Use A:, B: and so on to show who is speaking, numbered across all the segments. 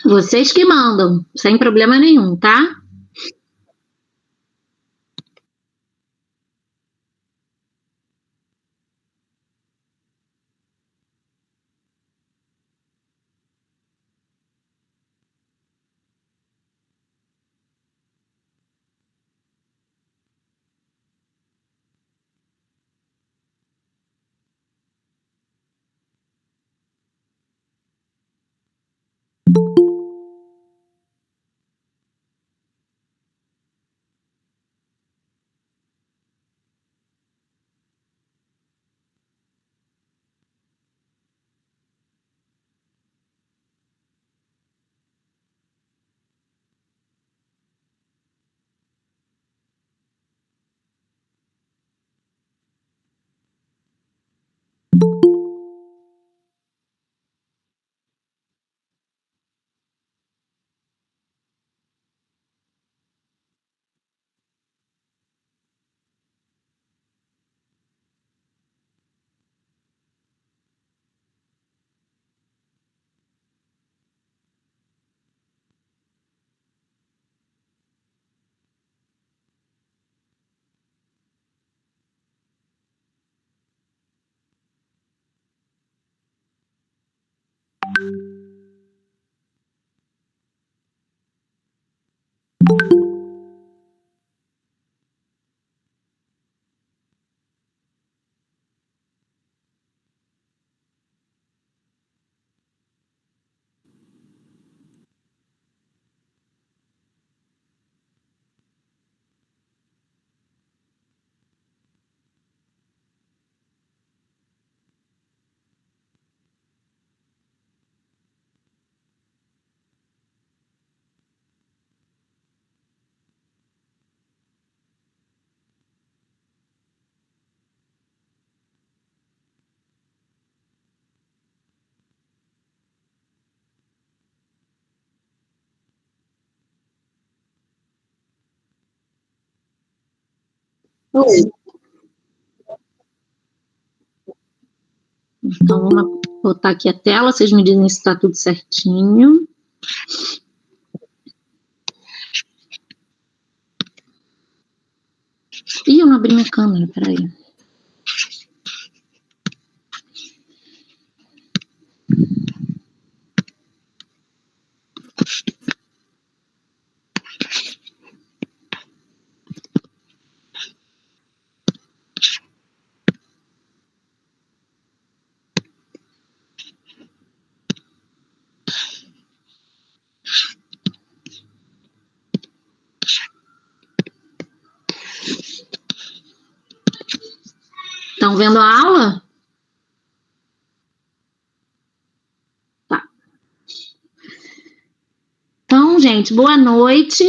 A: Vocês que mandam, sem problema nenhum, tá? Oi. Então, vamos botar aqui a tela, vocês me dizem se está tudo certinho. Ih, eu não abri minha câmera, peraí. Estão vendo a aula? Tá. Então, gente, boa noite.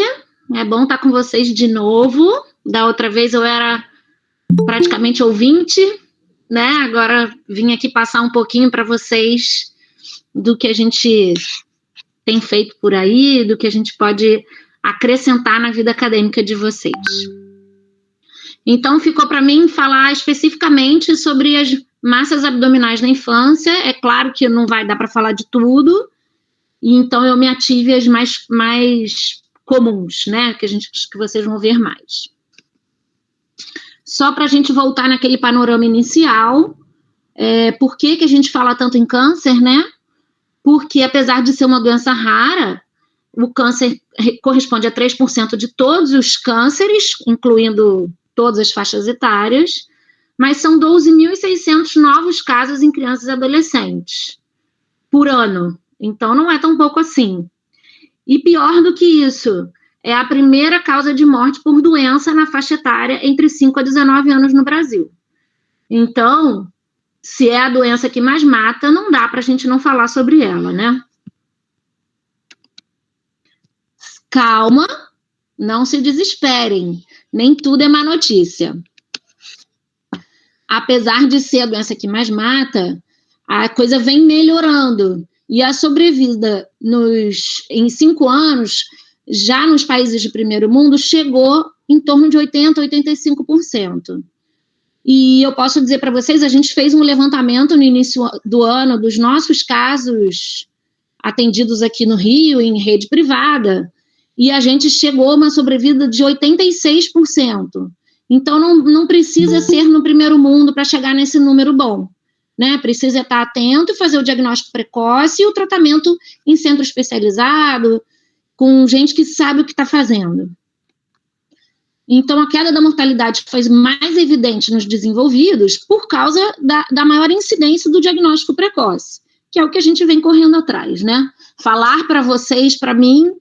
A: É bom estar com vocês de novo. Da outra vez eu era praticamente ouvinte, né? Agora vim aqui passar um pouquinho para vocês do que a gente tem feito por aí, do que a gente pode acrescentar na vida acadêmica de vocês. Então, ficou para mim falar especificamente sobre as massas abdominais na infância. É claro que não vai dar para falar de tudo, e então eu me ative às mais comuns, né, que vocês vão ver mais. Só para a gente voltar naquele panorama inicial, por que a gente fala tanto em câncer, né? Porque, apesar de ser uma doença rara, o câncer corresponde a 3% de todos os cânceres, incluindo todas as faixas etárias, mas são 12.600 novos casos em crianças e adolescentes por ano. Então, não é tão pouco assim. E pior do que isso, é a primeira causa de morte por doença na faixa etária entre 5 a 19 anos no Brasil. Então, se é a doença que mais mata, não dá para a gente não falar sobre ela, né? Calma, não se desesperem, nem tudo é má notícia. Apesar de ser a doença que mais mata, a coisa vem melhorando. E a sobrevida em 5 anos, já nos países de primeiro mundo, chegou em torno de 80%, 85%. E eu posso dizer para vocês, a gente fez um levantamento no início do ano dos nossos casos atendidos aqui no Rio, em rede privada, e a gente chegou a uma sobrevida de 86%. Então, não precisa ser no primeiro mundo para chegar nesse número bom, né? Precisa estar atento e fazer o diagnóstico precoce e o tratamento em centro especializado, com gente que sabe o que está fazendo. Então, a queda da mortalidade foi mais evidente nos desenvolvidos por causa da maior incidência do diagnóstico precoce, que é o que a gente vem correndo atrás, né? Falar para vocês, para mim,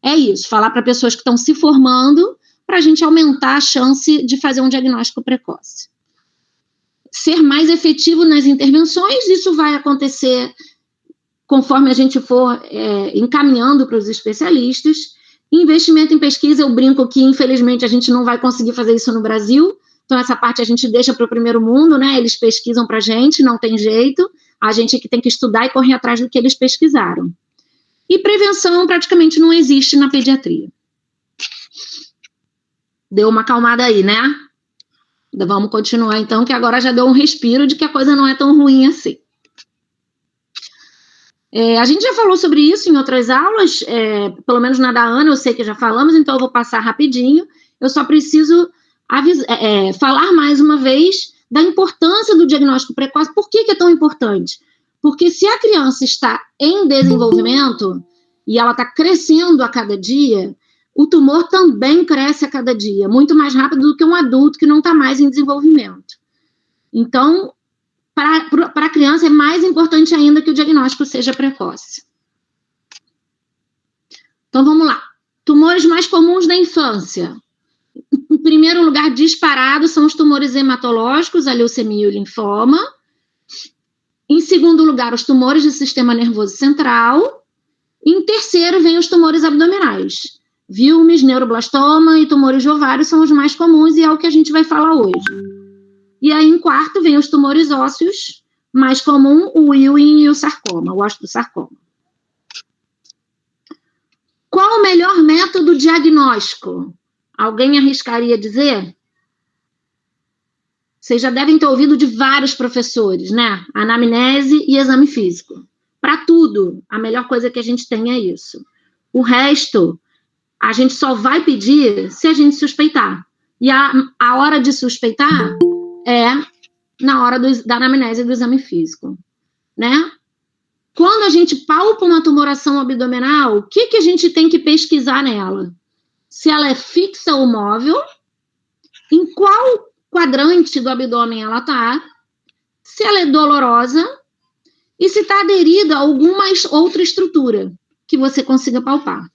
A: é isso, falar para pessoas que estão se formando, para a gente aumentar a chance de fazer um diagnóstico precoce. Ser mais efetivo nas intervenções, isso vai acontecer conforme a gente for encaminhando para os especialistas. Investimento em pesquisa, eu brinco que, infelizmente, a gente não vai conseguir fazer isso no Brasil, então essa parte a gente deixa para o primeiro mundo, né? Eles pesquisam para a gente, não tem jeito, a gente que tem que estudar e correr atrás do que eles pesquisaram. E prevenção praticamente não existe na pediatria. Deu uma acalmada aí, né? Vamos continuar, então, que agora já deu um respiro de que a coisa não é tão ruim assim. A gente já falou sobre isso em outras aulas, pelo menos na da Ana, eu sei que já falamos, então eu vou passar rapidinho. Eu só preciso falar mais uma vez da importância do diagnóstico precoce. Por que é tão importante? Porque se a criança está em desenvolvimento e ela está crescendo a cada dia, o tumor também cresce a cada dia, muito mais rápido do que um adulto que não está mais em desenvolvimento. Então, para a criança é mais importante ainda que o diagnóstico seja precoce. Então, vamos lá. Tumores mais comuns da infância. Em primeiro lugar, disparado, são os tumores hematológicos, a leucemia e o linfoma. Em segundo lugar, os tumores do sistema nervoso central. Em terceiro, vem os tumores abdominais. Vilmes, neuroblastoma e tumores de ovário são os mais comuns e é o que a gente vai falar hoje. E aí, em quarto, vem os tumores ósseos, mais comum, o Ewing e o sarcoma, o osteosarcoma. Qual o melhor método diagnóstico? Alguém arriscaria dizer? Vocês já devem ter ouvido de vários professores, né? Anamnese e exame físico. Para tudo, a melhor coisa que a gente tem é isso. O resto, a gente só vai pedir se a gente suspeitar. E a hora de suspeitar é na hora da anamnese do exame físico, né? Quando a gente palpa uma tumoração abdominal, o que a gente tem que pesquisar nela? Se ela é fixa ou móvel, em qual quadrante do abdômen ela está, se ela é dolorosa e se está aderida a alguma outra estrutura que você consiga palpar.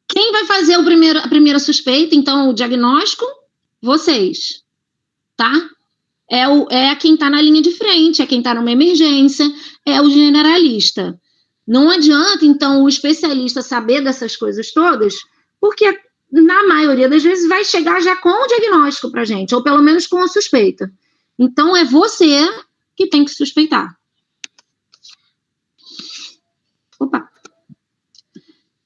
A: Quem vai fazer a primeira suspeita, então, o diagnóstico? Vocês, tá? É quem está na linha de frente, é quem está numa emergência, é o generalista. Não adianta, então, o especialista saber dessas coisas todas, porque, na maioria das vezes, vai chegar já com o diagnóstico para a gente, ou pelo menos com a suspeita. Então, é você que tem que suspeitar. Opa!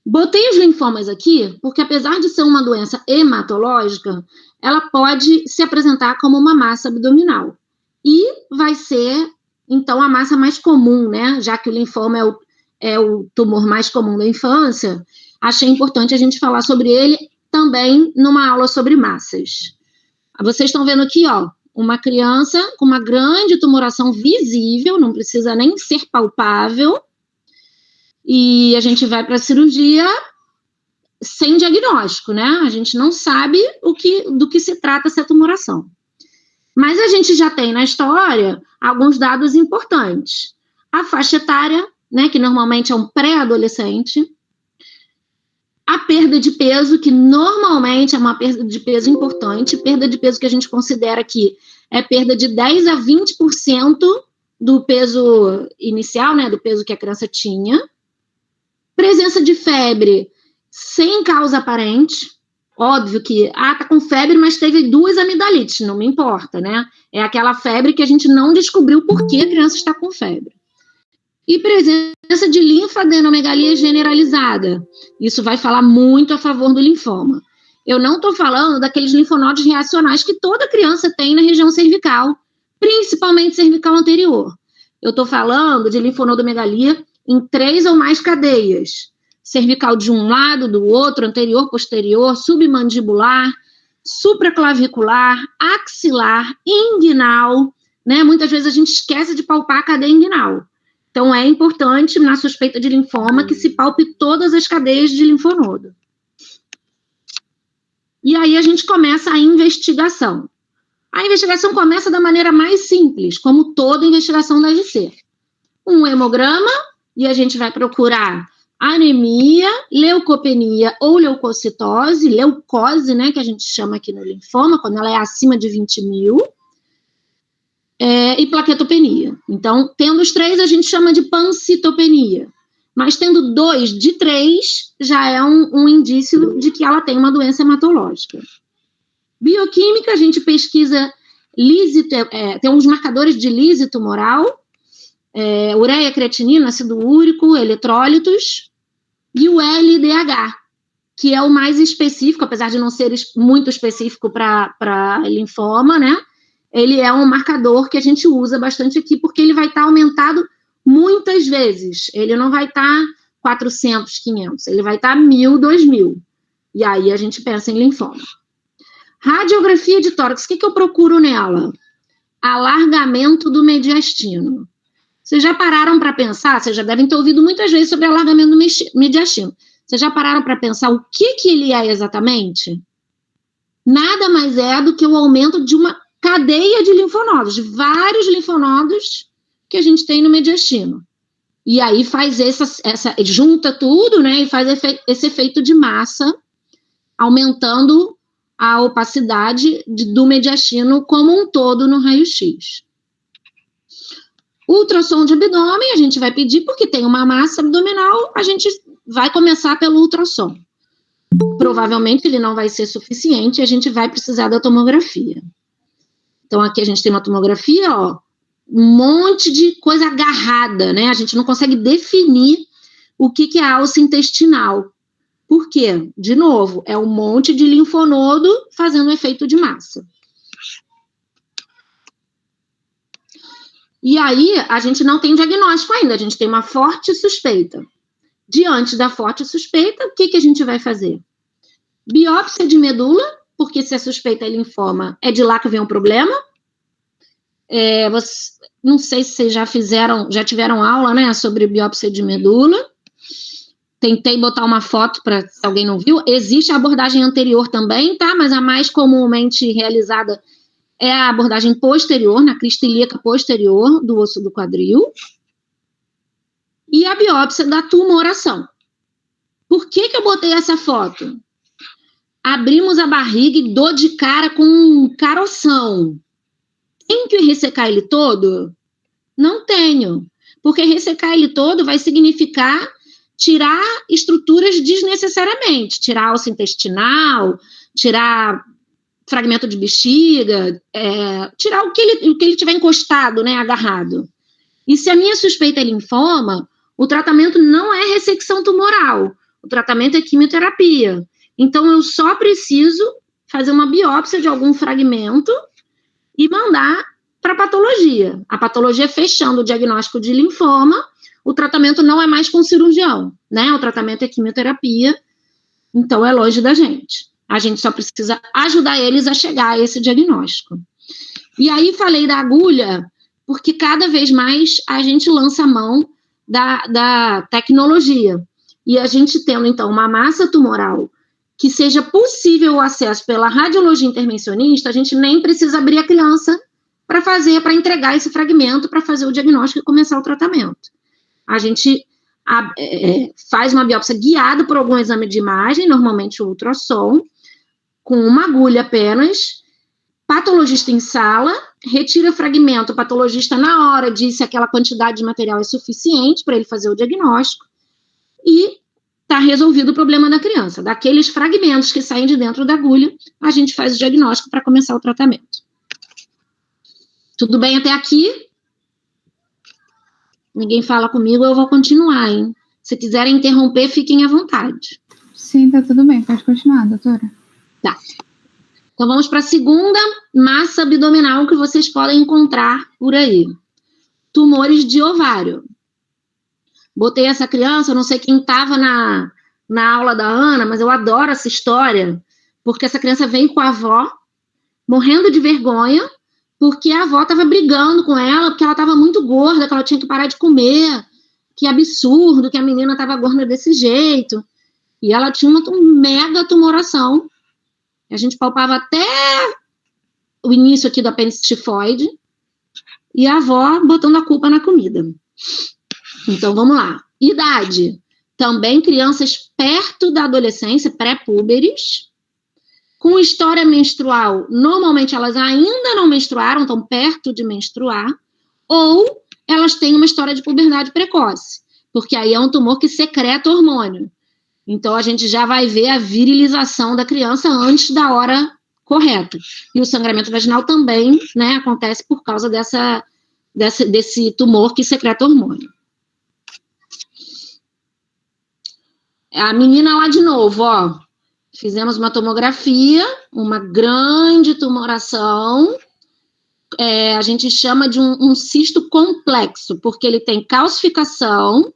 A: Botei os linfomas aqui, porque apesar de ser uma doença hematológica, ela pode se apresentar como uma massa abdominal. E vai ser, então, a massa mais comum, né? Já que o linfoma é o tumor mais comum da infância, achei importante a gente falar sobre ele também numa aula sobre massas. Vocês estão vendo aqui, ó, uma criança com uma grande tumoração visível, não precisa nem ser palpável, e a gente vai para a cirurgia sem diagnóstico, né? A gente não sabe do que se trata essa tumoração. Mas a gente já tem na história alguns dados importantes. A faixa etária, né, que normalmente é um pré-adolescente. A perda de peso, que normalmente é uma perda de peso importante. Perda de peso que a gente considera que é perda de 10 a 20% do peso inicial, né, do peso que a criança tinha. Presença de febre sem causa aparente, óbvio que, tá com febre, mas teve 2 amidalites, não me importa, né? É aquela febre que a gente não descobriu por que a criança está com febre. E presença de linfadenomegalia generalizada. Isso vai falar muito a favor do linfoma. Eu não estou falando daqueles linfonodos reacionais que toda criança tem na região cervical, principalmente cervical anterior. Eu estou falando de linfonodomegalia em 3 ou mais cadeias. Cervical de um lado, do outro, anterior, posterior, submandibular, supraclavicular, axilar, inguinal, né? Muitas vezes a gente esquece de palpar a cadeia inguinal. Então, é importante, na suspeita de linfoma, que se palpe todas as cadeias de linfonodo. E aí a gente começa a investigação. A investigação começa da maneira mais simples, como toda investigação deve ser. Um hemograma, e a gente vai procurar anemia, leucopenia ou leucocitose, leucose, né, que a gente chama aqui no linfoma, quando ela é acima de 20.000, e plaquetopenia. Então, tendo os 3, a gente chama de pancitopenia. Mas tendo 2 de 3, já é um indício de que ela tem uma doença hematológica. Bioquímica, a gente pesquisa tem uns marcadores de lise tumoral, ureia, creatinina, ácido úrico, eletrólitos, e o LDH, que é o mais específico, apesar de não ser muito específico para linfoma, né? Ele é um marcador que a gente usa bastante aqui, porque ele vai estar aumentado muitas vezes. Ele não vai estar 400, 500, ele vai estar 1.000, 2.000. E aí a gente pensa em linfoma. Radiografia de tórax, o que eu procuro nela? Alargamento do mediastino. Vocês já pararam para pensar? Vocês já devem ter ouvido muitas vezes sobre alargamento do mediastino. Vocês já pararam para pensar o que ele é exatamente? Nada mais é do que o aumento de uma cadeia de linfonodos, de vários linfonodos que a gente tem no mediastino. E aí faz junta tudo, né, e faz esse efeito de massa, aumentando a opacidade do mediastino como um todo no raio-x. Ultrassom de abdômen, a gente vai pedir, porque tem uma massa abdominal, a gente vai começar pelo ultrassom. Provavelmente ele não vai ser suficiente, a gente vai precisar da tomografia. Então, aqui a gente tem uma tomografia, ó, um monte de coisa agarrada, né? A gente não consegue definir o que é a alça intestinal. Por quê? De novo, é um monte de linfonodo fazendo efeito de massa. E aí, a gente não tem diagnóstico ainda, a gente tem uma forte suspeita. Diante da forte suspeita, o que a gente vai fazer? Biópsia de medula, porque se a suspeita é linfoma, é de lá que vem o problema. Não sei se vocês já tiveram aula, né, sobre biópsia de medula. Tentei botar uma foto para se alguém não viu. Existe a abordagem anterior também, tá? Mas a mais comumente realizada é a abordagem posterior, na crista ilíaca posterior do osso do quadril. E a biópsia da tumoração. Por que eu botei essa foto? Abrimos a barriga e dou de cara com um caroção. Tenho que ressecar ele todo? Não tenho. Porque ressecar ele todo vai significar tirar estruturas desnecessariamente. Tirar alça intestinal, tirar fragmento de bexiga, tirar o que ele tiver encostado, né, agarrado. E se a minha suspeita é linfoma, o tratamento não é ressecção tumoral. O tratamento é quimioterapia. Então, eu só preciso fazer uma biópsia de algum fragmento e mandar para a patologia. A patologia fechando o diagnóstico de linfoma, o tratamento não é mais com cirurgião, né? O tratamento é quimioterapia, então é longe da gente. A gente só precisa ajudar eles a chegar a esse diagnóstico. E aí falei da agulha, porque cada vez mais a gente lança a mão da tecnologia. E a gente tendo, então, uma massa tumoral que seja possível o acesso pela radiologia intervencionista, a gente nem precisa abrir a criança para entregar esse fragmento, para fazer o diagnóstico e começar o tratamento. A gente faz uma biópsia guiada por algum exame de imagem, normalmente o ultrassom, com uma agulha apenas, patologista em sala, retira fragmento, o patologista na hora diz se aquela quantidade de material é suficiente para ele fazer o diagnóstico, e está resolvido o problema da criança. Daqueles fragmentos que saem de dentro da agulha, a gente faz o diagnóstico para começar o tratamento. Tudo bem até aqui? Ninguém fala comigo, eu vou continuar, hein? Se quiserem interromper, fiquem à vontade.
B: Sim, tá tudo bem. Pode continuar, doutora.
A: Tá. Então, vamos para a segunda massa abdominal que vocês podem encontrar por aí. tumores de ovário. Botei essa criança, eu não sei quem estava na aula da Ana, mas eu adoro essa história, porque essa criança veio com a avó, morrendo de vergonha, porque a avó estava brigando com ela, porque ela estava muito gorda, que ela tinha que parar de comer, que absurdo, que a menina estava gorda desse jeito. E ela tinha uma mega tumoração. A gente palpava até o início aqui do apêndice tifoide, e a avó botando a culpa na comida. Então, vamos lá. Idade. Também crianças perto da adolescência, pré-púberes, com história menstrual. Normalmente, elas ainda não menstruaram, estão perto de menstruar, ou elas têm uma história de puberdade precoce, porque aí é um tumor que secreta hormônio. Então, a gente já vai ver a virilização da criança antes da hora correta. E o sangramento vaginal também, né, acontece por causa desse tumor que secreta hormônio. A menina lá de novo, ó. Fizemos uma tomografia, uma grande tumoração. A gente chama de um cisto complexo, porque ele tem calcificação.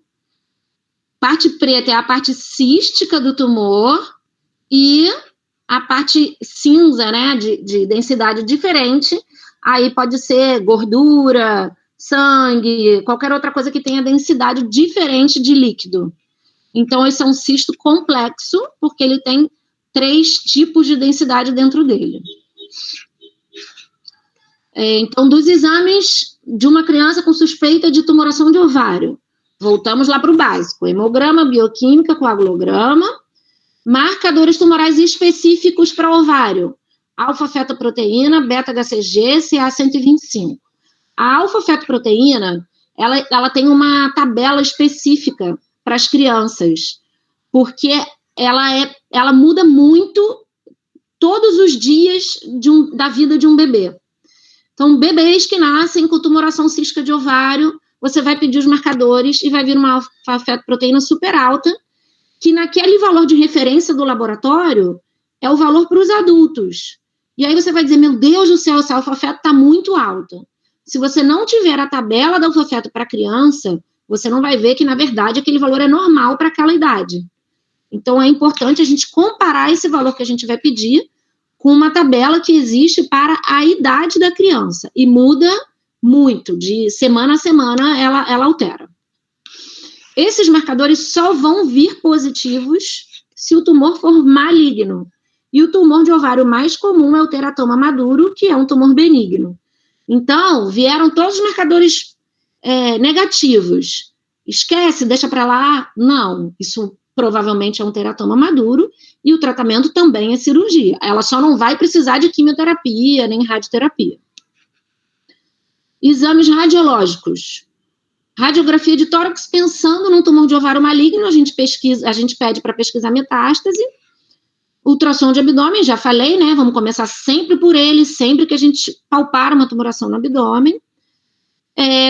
A: Parte preta é a parte cística do tumor e a parte cinza, né, de densidade diferente, aí pode ser gordura, sangue, qualquer outra coisa que tenha densidade diferente de líquido. Então, esse é um cisto complexo, porque ele tem 3 tipos de densidade dentro dele. Então, dos exames de uma criança com suspeita de tumoração de ovário, voltamos lá para o básico: hemograma, bioquímica, coagulograma, marcadores tumorais específicos para ovário: alfa-fetoproteína, beta-HCG, CA125. A alfa-fetoproteína, ela tem uma tabela específica para as crianças, porque ela muda muito todos os dias da vida de um bebê. Então, bebês que nascem com tumoração cística de ovário, você vai pedir os marcadores e vai vir uma alfa-fetoproteína super alta, que naquele valor de referência do laboratório é o valor para os adultos. E aí você vai dizer, meu Deus do céu, essa alfa-feto está muito alta. Se você não tiver a tabela da alfa-feto para criança, você não vai ver que, na verdade, aquele valor é normal para aquela idade. Então, é importante a gente comparar esse valor que a gente vai pedir com uma tabela que existe para a idade da criança. E muda muito, de semana a semana ela altera. Esses marcadores só vão vir positivos se o tumor for maligno. E o tumor de ovário mais comum é o teratoma maduro, que é um tumor benigno. Então, vieram todos os marcadores negativos. Esquece, deixa para lá. Não, isso provavelmente é um teratoma maduro, e o tratamento também é cirurgia. Ela só não vai precisar de quimioterapia, nem radioterapia. Exames radiológicos. Radiografia de tórax, pensando num tumor de ovário maligno, a gente pede para pesquisar metástase. Ultrassom de abdômen, já falei, né? Vamos começar sempre por ele, sempre que a gente palpar uma tumoração no abdômen.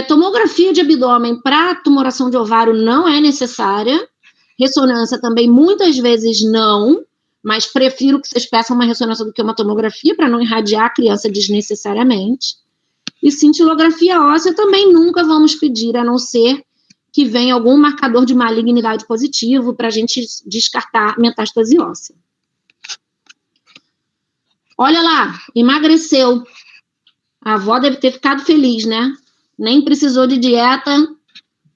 A: Tomografia de abdômen para tumoração de ovário não é necessária. Ressonância também, muitas vezes não, mas prefiro que vocês peçam uma ressonância do que uma tomografia, para não irradiar a criança desnecessariamente. E cintilografia óssea também nunca vamos pedir, a não ser que venha algum marcador de malignidade positivo para a gente descartar metástase óssea. Olha lá, emagreceu. A avó deve ter ficado feliz, né? Nem precisou de dieta,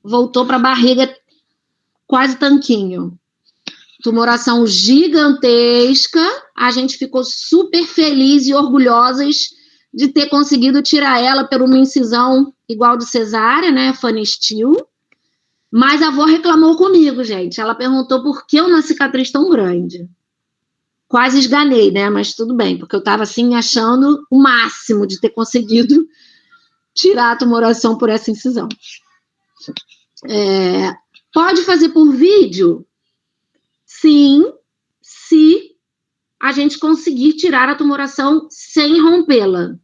A: voltou para a barriga quase tanquinho. Tumoração gigantesca, a gente ficou super feliz e orgulhosas de ter conseguido tirar ela por uma incisão igual de cesárea, né, Fanny Steele. Mas a avó reclamou comigo, gente. Ela perguntou por que uma cicatriz tão grande. Quase esganei, né, mas tudo bem, porque eu estava assim achando o máximo de ter conseguido tirar a tumoração por essa incisão. Pode fazer por vídeo? Sim, se a gente conseguir tirar a tumoração sem rompê-la.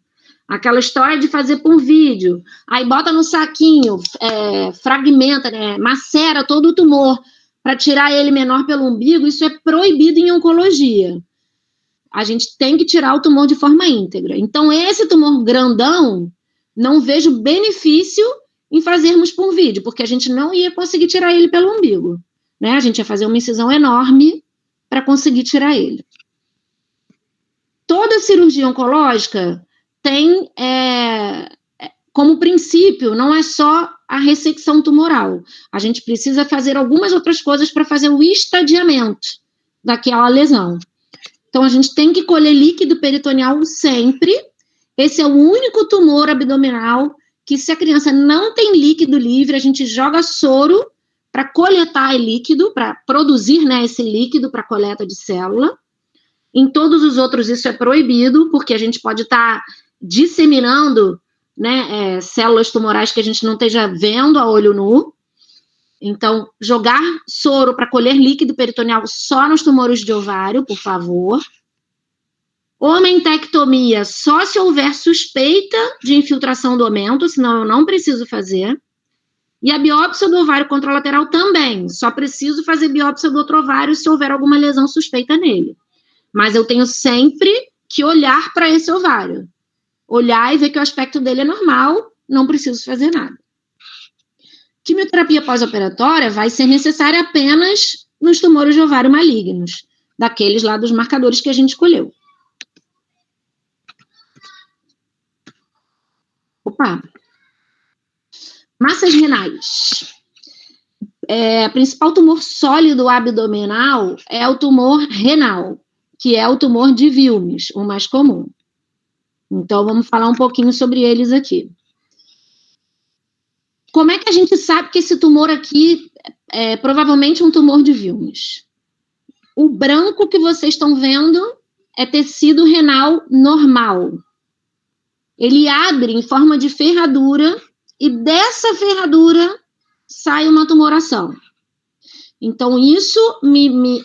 A: Aquela história de fazer por vídeo, aí bota no saquinho, fragmenta, né, macera todo o tumor para tirar ele menor pelo umbigo, isso é proibido em oncologia. A gente tem que tirar o tumor de forma íntegra. Então, esse tumor grandão, não vejo benefício em fazermos por vídeo, porque a gente não ia conseguir tirar ele pelo umbigo, né? A gente ia fazer uma incisão enorme para conseguir tirar ele. Toda cirurgia oncológica tem, como princípio, não é só a ressecção tumoral. A gente precisa fazer algumas outras coisas para fazer o estadiamento daquela lesão. Então, a gente tem que colher líquido peritoneal sempre. Esse é o único tumor abdominal que, se a criança não tem líquido livre, a gente joga soro para coletar líquido, para produzir, né, esse líquido para coleta de célula. Em todos os outros isso é proibido, porque a gente pode estar disseminando, né, células tumorais que a gente não esteja vendo a olho nu. Então, jogar soro para colher líquido peritoneal só nos tumores de ovário, por favor. Omentectomia só se houver suspeita de infiltração do omento, senão eu não preciso fazer. E a biópsia do ovário contralateral também, só preciso fazer biópsia do outro ovário se houver alguma lesão suspeita nele. Mas eu tenho sempre que olhar para esse ovário. Olhar e ver que o aspecto dele é normal, não preciso fazer nada. Quimioterapia pós-operatória vai ser necessária apenas nos tumores de ovário malignos, daqueles lá dos marcadores que a gente escolheu. Opa! Massas renais. O principal tumor sólido abdominal é o tumor renal, que é o tumor de Wilms, o mais comum. Então, vamos falar um pouquinho sobre eles aqui. Como é que a gente sabe que esse tumor aqui é provavelmente um tumor de Wilms? O branco que vocês estão vendo é tecido renal normal. Ele abre em forma de ferradura e dessa ferradura sai uma tumoração. Então, isso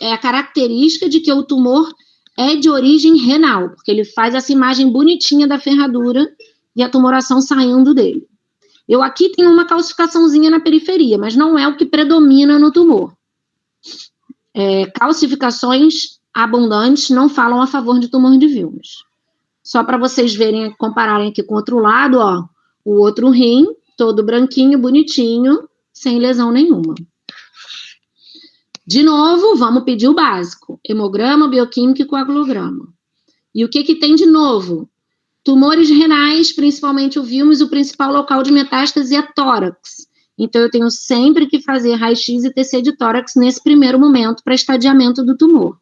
A: é a característica de que o tumor é de origem renal, porque ele faz essa imagem bonitinha da ferradura e a tumoração saindo dele. Eu aqui tenho uma calcificaçãozinha na periferia, mas não é o que predomina no tumor. Calcificações abundantes não falam a favor de tumor de Wilms. Só para vocês verem, compararem aqui com o outro lado, ó, o outro rim, todo branquinho, bonitinho, sem lesão nenhuma. De novo, vamos pedir o básico. Hemograma, bioquímica e coagulograma. E o que tem de novo? Tumores renais, principalmente o Wilms, o principal local de metástase é tórax. Então, eu tenho sempre que fazer raio-x e TC de tórax nesse primeiro momento para estadiamento do tumor.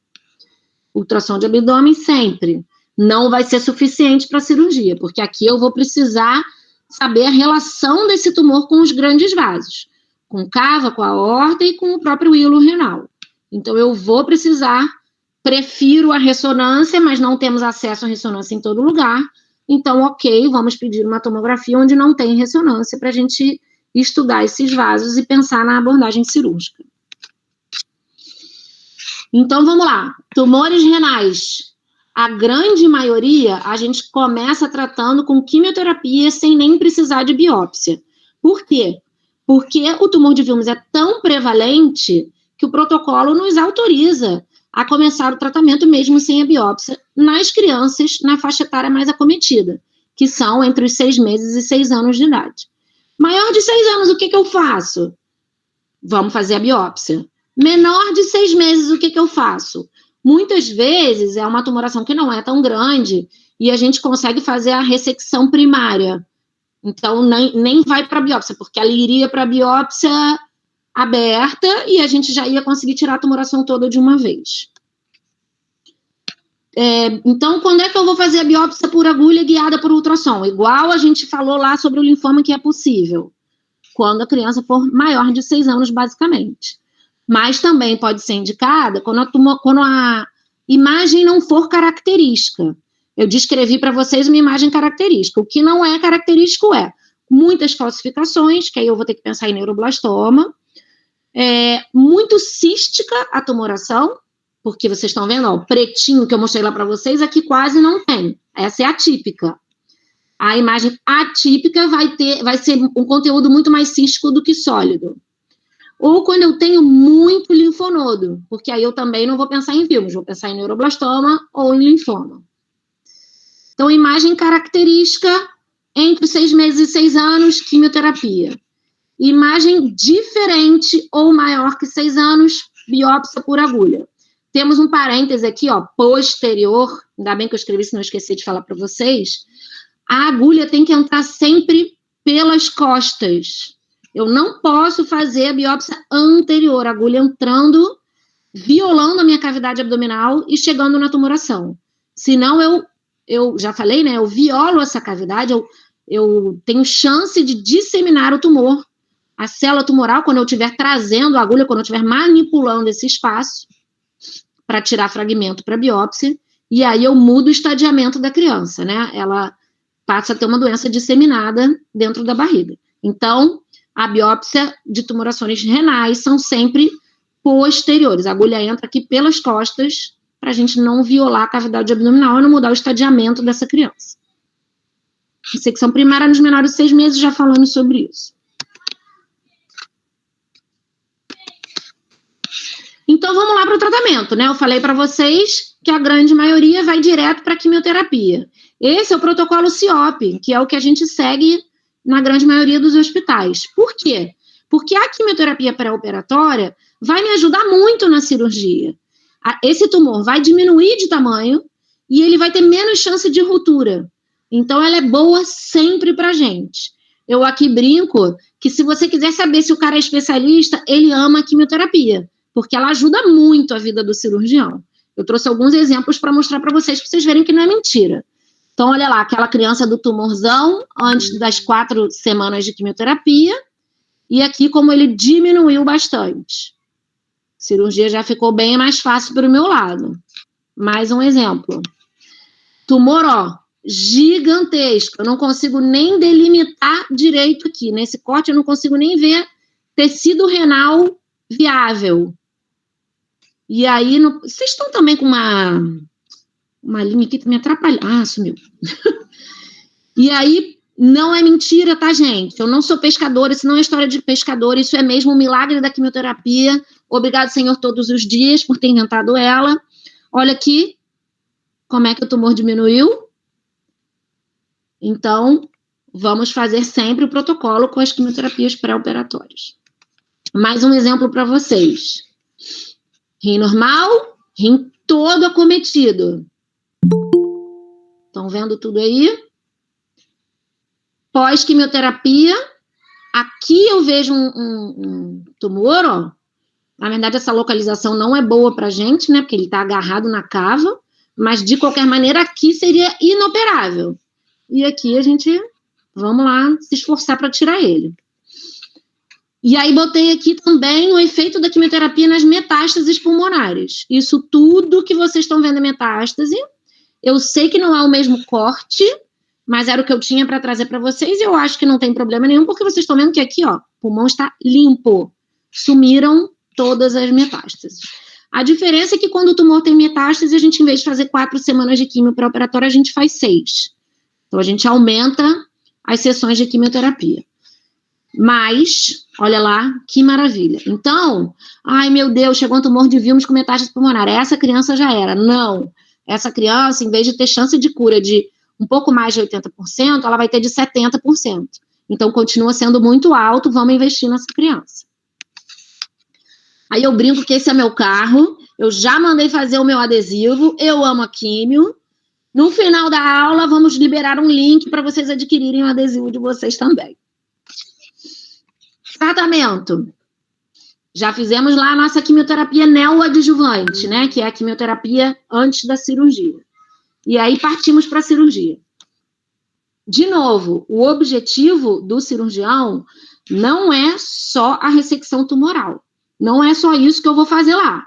A: Ultrassom de abdômen sempre. Não vai ser suficiente para a cirurgia, porque aqui eu vou precisar saber a relação desse tumor com os grandes vasos, com cava, com a aorta e com o próprio hilo renal. Então, eu vou precisar, prefiro a ressonância, mas não temos acesso à ressonância em todo lugar. Então, ok, vamos pedir uma tomografia onde não tem ressonância para a gente estudar esses vasos e pensar na abordagem cirúrgica. Então, vamos lá. Tumores renais. A grande maioria, a gente começa tratando com quimioterapia sem nem precisar de biópsia. Por quê? Porque o tumor de Wilms é tão prevalente que o protocolo nos autoriza a começar o tratamento mesmo sem a biópsia nas crianças na faixa etária mais acometida, que são entre os 6 meses e 6 anos de idade. Maior de 6 anos, o que eu faço? Vamos fazer a biópsia. Menor de 6 meses, o que eu faço? Muitas vezes é uma tumoração que não é tão grande e a gente consegue fazer a ressecção primária. Então, nem vai para a biópsia, porque ela iria para a biópsia aberta e a gente já ia conseguir tirar a tumoração toda de uma vez. Então, quando é que eu vou fazer a biópsia por agulha guiada por ultrassom? Igual a gente falou lá sobre o linfoma que é possível. Quando a criança for maior de 6 anos, basicamente. Mas também pode ser indicada quando a imagem não for característica. Eu descrevi para vocês uma imagem característica. O que não é característico é muitas calcificações, que aí eu vou ter que pensar em neuroblastoma, muito cística a tumoração, porque vocês estão vendo, ó, o pretinho que eu mostrei lá para vocês, aqui quase não tem. Essa é atípica. A imagem atípica vai ser um conteúdo muito mais cístico do que sólido. Ou quando eu tenho muito linfonodo, porque aí eu também não vou pensar em Wilms, vou pensar em neuroblastoma ou em linfoma. Então, imagem característica entre 6 meses e 6 anos, quimioterapia. Imagem diferente ou maior que 6 anos, biópsia por agulha. Temos um parêntese aqui, ó, posterior, ainda bem que eu escrevi, se não esqueci de falar para vocês. A agulha tem que entrar sempre pelas costas. Eu não posso fazer a biópsia anterior, a agulha entrando, violando a minha cavidade abdominal e chegando na tumoração. Senão eu já falei, né, eu violo essa cavidade, eu tenho chance de disseminar o tumor. A célula tumoral, quando eu estiver trazendo a agulha, quando eu estiver manipulando esse espaço, para tirar fragmento para biópsia, e aí eu mudo o estadiamento da criança, né? Ela passa a ter uma doença disseminada dentro da barriga. Então, a biópsia de tumorações renais são sempre posteriores. A agulha entra aqui pelas costas para a gente não violar a cavidade abdominal e não mudar o estadiamento dessa criança. Secção primária nos menores de 6 meses, já falamos sobre isso. Então, vamos lá para o tratamento, né? Eu falei para vocês que a grande maioria vai direto para a quimioterapia. Esse é o protocolo CIOP, que é o que a gente segue na grande maioria dos hospitais. Por quê? Porque a quimioterapia pré-operatória vai me ajudar muito na cirurgia. Esse tumor vai diminuir de tamanho e ele vai ter menos chance de ruptura. Então, ela é boa sempre para a gente. Eu aqui brinco que se você quiser saber se o cara é especialista, ele ama a quimioterapia, porque ela ajuda muito a vida do cirurgião. Eu trouxe alguns exemplos para mostrar para vocês verem que não é mentira. Então, olha lá, aquela criança do tumorzão, antes das 4 semanas de quimioterapia, e aqui como ele diminuiu bastante. A cirurgia já ficou bem mais fácil para o meu lado. Mais um exemplo. Tumor, ó, gigantesco. Eu não consigo nem delimitar direito aqui. Nesse corte eu não consigo nem ver tecido renal viável. E aí, vocês estão também com uma linha aqui que me atrapalha. Ah, sumiu. E aí, não é mentira, tá, gente? Eu não sou pescadora, isso não é história de pescador, isso é mesmo um milagre da quimioterapia. Obrigado, Senhor, todos os dias por ter inventado ela. Olha aqui como é que o tumor diminuiu. Então, vamos fazer sempre o protocolo com as quimioterapias pré-operatórias. Mais um exemplo para vocês. Rim normal, rim todo acometido. Estão vendo tudo aí? Pós-quimioterapia, aqui eu vejo um tumor, ó. Na verdade, essa localização não é boa pra gente, né? Porque ele tá agarrado na cava, mas de qualquer maneira, aqui seria inoperável. E aqui a gente, vamos lá, se esforçar para tirar ele. E aí botei aqui também o efeito da quimioterapia nas metástases pulmonares. Isso tudo que vocês estão vendo é metástase. Eu sei que não é o mesmo corte, mas era o que eu tinha para trazer para vocês e eu acho que não tem problema nenhum, porque vocês estão vendo que aqui, ó, o pulmão está limpo. Sumiram todas as metástases. A diferença é que quando o tumor tem metástase, a gente, em vez de fazer 4 semanas de quimio pré-operatória, a gente faz 6. Então, a gente aumenta as sessões de quimioterapia. Mas, olha lá, que maravilha. Então, ai meu Deus, chegou um tumor de Wilms com metástase pulmonar. Essa criança já era. Não. Essa criança, em vez de ter chance de cura de um pouco mais de 80%, ela vai ter de 70%. Então, continua sendo muito alto, vamos investir nessa criança. Aí eu brinco que esse é meu carro, eu já mandei fazer o meu adesivo, eu amo a químio. No final da aula, vamos liberar um link para vocês adquirirem o adesivo de vocês também. Tratamento. Já fizemos lá a nossa quimioterapia neoadjuvante, né? Que é a quimioterapia antes da cirurgia. E aí partimos para a cirurgia. De novo, o objetivo do cirurgião não é só a ressecção tumoral. Não é só isso que eu vou fazer lá.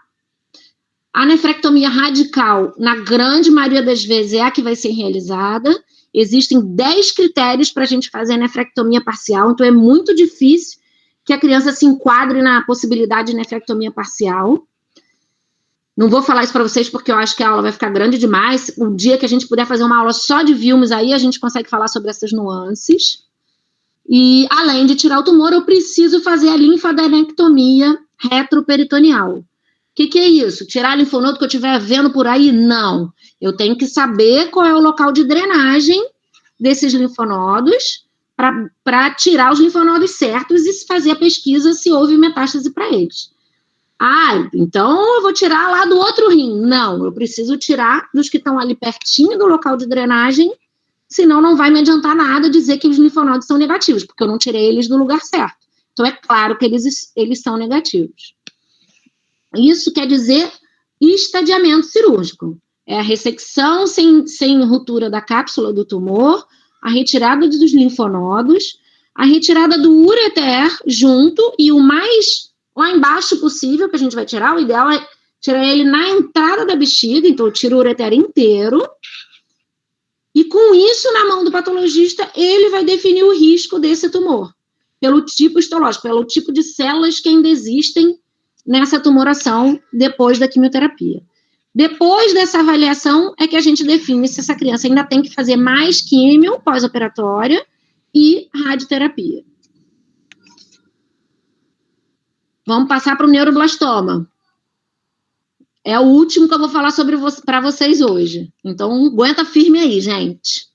A: A nefrectomia radical, na grande maioria das vezes, é a que vai ser realizada. Existem 10 critérios para a gente fazer a nefrectomia parcial, então é muito difícil que a criança se enquadre na possibilidade de nefrectomia parcial. Não vou falar isso para vocês porque eu acho que a aula vai ficar grande demais. O dia que a gente puder fazer uma aula só de Wilms, aí a gente consegue falar sobre essas nuances. E, além de tirar o tumor, eu preciso fazer a linfadenectomia retroperitoneal. O que é isso? Tirar linfonodo que eu estiver vendo por aí? Não. Eu tenho que saber qual é o local de drenagem desses linfonodos para tirar os linfonodos certos e fazer a pesquisa se houve metástase para eles. Então eu vou tirar lá do outro rim. Não, eu preciso tirar dos que estão ali pertinho do local de drenagem, senão não vai me adiantar nada dizer que os linfonodos são negativos, porque eu não tirei eles do lugar certo. Então é claro que eles são negativos. Isso quer dizer estadiamento cirúrgico. É a ressecção sem ruptura da cápsula do tumor, a retirada dos linfonodos, a retirada do ureter junto e o mais lá embaixo possível, que a gente vai tirar, o ideal é tirar ele na entrada da bexiga, então eu tiro o ureter inteiro, e com isso na mão do patologista, ele vai definir o risco desse tumor, pelo tipo histológico, pelo tipo de células que ainda existem nessa tumoração depois da quimioterapia. Depois dessa avaliação é que a gente define se essa criança ainda tem que fazer mais químio pós-operatória e radioterapia. Vamos passar para o neuroblastoma. É o último que eu vou falar para vocês hoje. Então, aguenta firme aí, gente.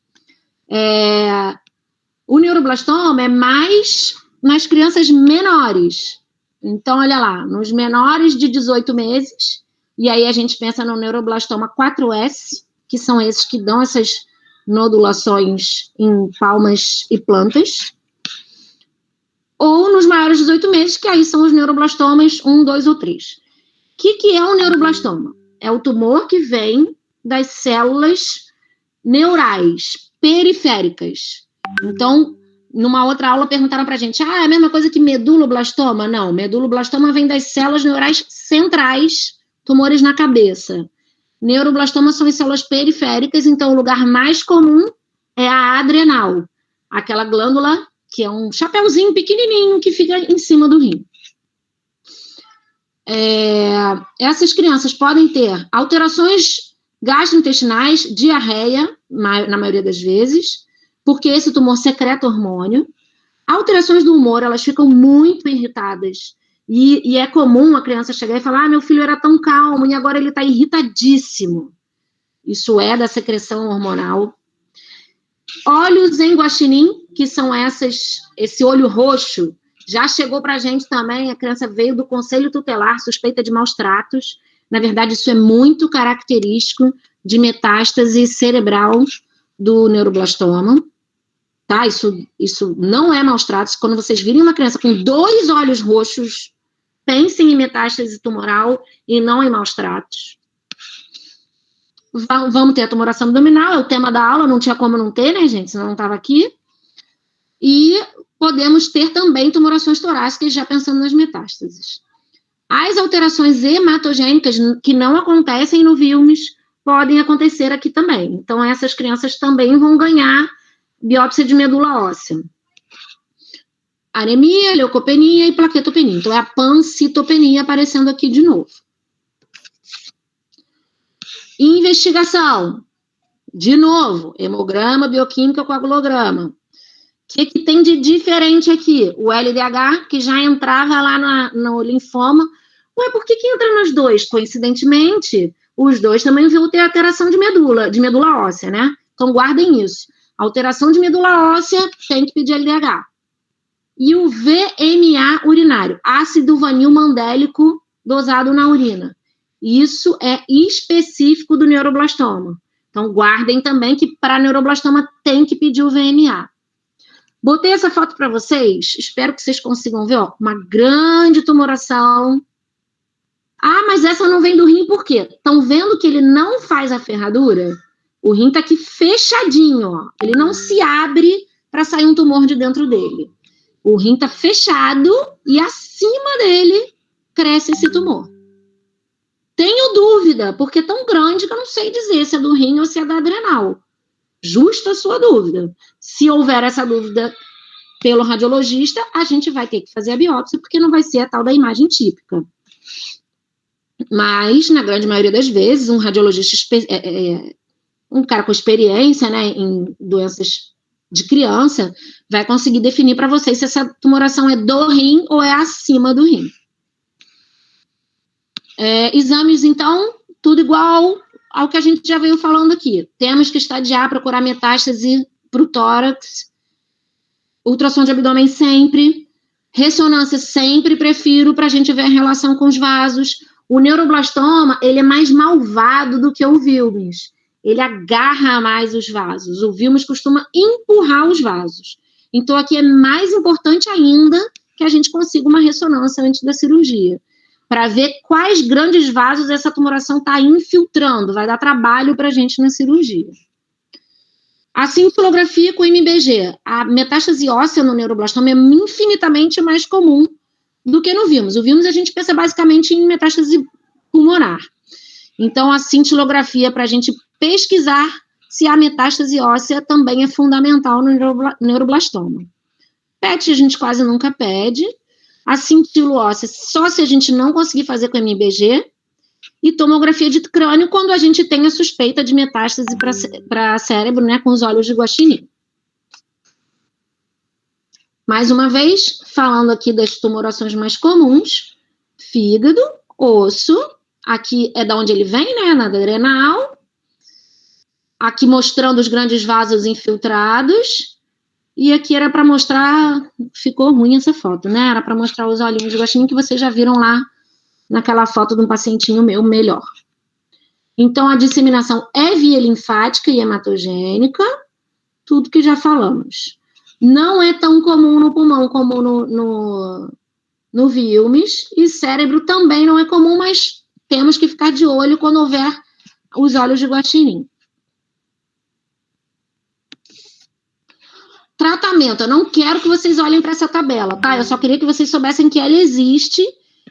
A: O neuroblastoma é mais nas crianças menores. Então, olha lá, nos menores de 18 meses, e aí a gente pensa no neuroblastoma 4S, que são esses que dão essas nodulações em palmas e plantas, ou nos maiores de 18 meses, que aí são os neuroblastomas 1, 2 ou 3. O que é um neuroblastoma? É o tumor que vem das células neurais periféricas. Então, numa outra aula perguntaram pra gente, é a mesma coisa que meduloblastoma? Não, meduloblastoma vem das células neurais centrais, tumores na cabeça. Neuroblastoma são as células periféricas, então o lugar mais comum é a adrenal, aquela glândula que é um chapeuzinho pequenininho que fica em cima do rim. Essas crianças podem ter alterações gastrointestinais, diarreia, na maioria das vezes, porque esse tumor secreta hormônio. Alterações do humor, elas ficam muito irritadas. E é comum a criança chegar e falar, meu filho era tão calmo e agora ele está irritadíssimo. Isso é da secreção hormonal. Olhos em guaxinim, que são esse olho roxo, já chegou para a gente também, a criança veio do conselho tutelar, suspeita de maus tratos. Na verdade, isso é muito característico de metástase cerebral do neuroblastoma. Tá? Isso não é maus tratos. Quando vocês virem uma criança com 2 olhos roxos, pensem em metástase tumoral e não em maus tratos. Vamos ter a tumoração abdominal, é o tema da aula, não tinha como não ter, né, gente? Senão não estava aqui. E podemos ter também tumorações torácicas, já pensando nas metástases. As alterações hematogênicas, que não acontecem no Wilms, podem acontecer aqui também. Então, essas crianças também vão ganhar biópsia de medula óssea. Anemia, leucopenia e plaquetopenia. Então, é a pancitopenia aparecendo aqui de novo. Investigação. De novo, hemograma, bioquímica, coagulograma. O que tem de diferente aqui? O LDH, que já entrava lá no linfoma. Ué, por que entra nos dois? Coincidentemente, os dois também vão ter alteração de medula óssea, né? Então, guardem isso. Alteração de medula óssea, tem que pedir LDH. E o VMA urinário, ácido vanil mandélico dosado na urina. Isso é específico do neuroblastoma. Então, guardem também que para neuroblastoma tem que pedir o VMA. Botei essa foto para vocês, espero que vocês consigam ver, ó, uma grande tumoração. Mas essa não vem do rim por quê? Estão vendo que ele não faz a ferradura? O rim está aqui fechadinho, ó. Ele não se abre para sair um tumor de dentro dele. O rim está fechado e acima dele cresce esse tumor. Tenho dúvida, porque é tão grande que eu não sei dizer se é do rim ou se é da adrenal. Justa a sua dúvida. Se houver essa dúvida pelo radiologista, a gente vai ter que fazer a biópsia, porque não vai ser a tal da imagem típica. Mas, na grande maioria das vezes, um radiologista, um cara com experiência, né, em doenças de criança, vai conseguir definir para vocês se essa tumoração é do rim ou é acima do rim. Exames, então, tudo igual ao que a gente já veio falando aqui. Temos que estadiar, procurar metástase para o tórax. Ultrassom de abdômen sempre. Ressonância sempre prefiro para a gente ver a relação com os vasos. O neuroblastoma, ele é mais malvado do que o Wilms. Ele agarra mais os vasos. O Wilms costuma empurrar os vasos. Então, aqui é mais importante ainda que a gente consiga uma ressonância antes da cirurgia, para ver quais grandes vasos essa tumoração está infiltrando. Vai dar trabalho para a gente na cirurgia. A cintilografia com MBG. A metástase óssea no neuroblastoma é infinitamente mais comum do que no Wilms. O Wilms a gente pensa basicamente em metástase pulmonar. Então, a cintilografia para a gente pesquisar se a metástase óssea também é fundamental no neuroblastoma. PET a gente quase nunca pede. A cintilo óssea só se a gente não conseguir fazer com MBG. E tomografia de crânio quando a gente tem a suspeita de metástase para cérebro, né, com os olhos de guaxinim. Mais uma vez, falando aqui das tumorações mais comuns, fígado, osso, aqui é da onde ele vem, né, na adrenal, aqui mostrando os grandes vasos infiltrados, e aqui era para mostrar, ficou ruim essa foto, né, era para mostrar os olhinhos de guaxinim que vocês já viram lá, naquela foto de um pacientinho meu melhor. Então, a disseminação é via linfática e hematogênica, tudo que já falamos. Não é tão comum no pulmão como no Wilms, e cérebro também não é comum, mas temos que ficar de olho quando houver os olhos de guaxinim. Tratamento, eu não quero que vocês olhem para essa tabela, tá? Eu só queria que vocês soubessem que ela existe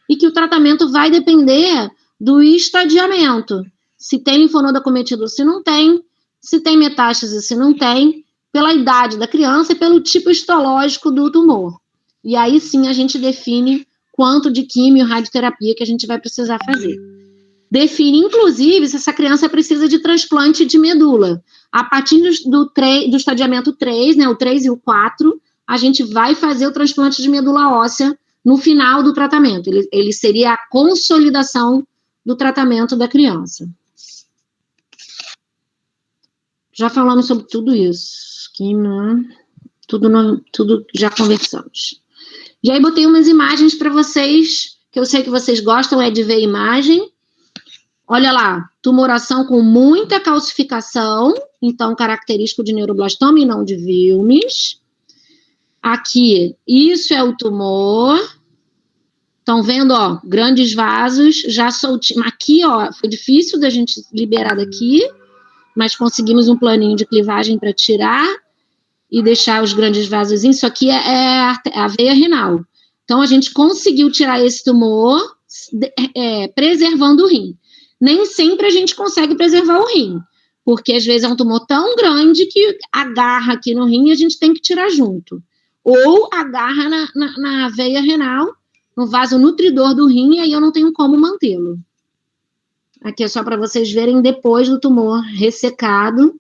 A: e que o tratamento vai depender do estadiamento. Se tem linfonodo acometido, se não tem, se tem metástase, se não tem, pela idade da criança e pelo tipo histológico do tumor. E aí sim a gente define quanto de quimio e radioterapia que a gente vai precisar fazer. Define, inclusive, se essa criança precisa de transplante de medula. A partir do estadiamento 3, né, o 3 e o 4, a gente vai fazer o transplante de medula óssea no final do tratamento. Ele seria a consolidação do tratamento da criança. Já falamos sobre tudo isso. Tudo já conversamos. E aí botei umas imagens para vocês, que eu sei que vocês gostam de ver imagem. Olha lá, tumoração com muita calcificação, então característico de neuroblastoma e não de Wilms. Aqui, isso é o tumor. Estão vendo, ó, grandes vasos, já soltinho. Aqui, ó, foi difícil da gente liberar daqui, mas conseguimos um planinho de clivagem para tirar e deixar os grandes vasos. Isso aqui é a veia renal. Então, a gente conseguiu tirar esse tumor, preservando o rim. Nem sempre a gente consegue preservar o rim, porque às vezes é um tumor tão grande que agarra aqui no rim e a gente tem que tirar junto. Ou agarra na veia renal, no vaso nutridor do rim, e aí eu não tenho como mantê-lo. Aqui é só para vocês verem depois do tumor ressecado,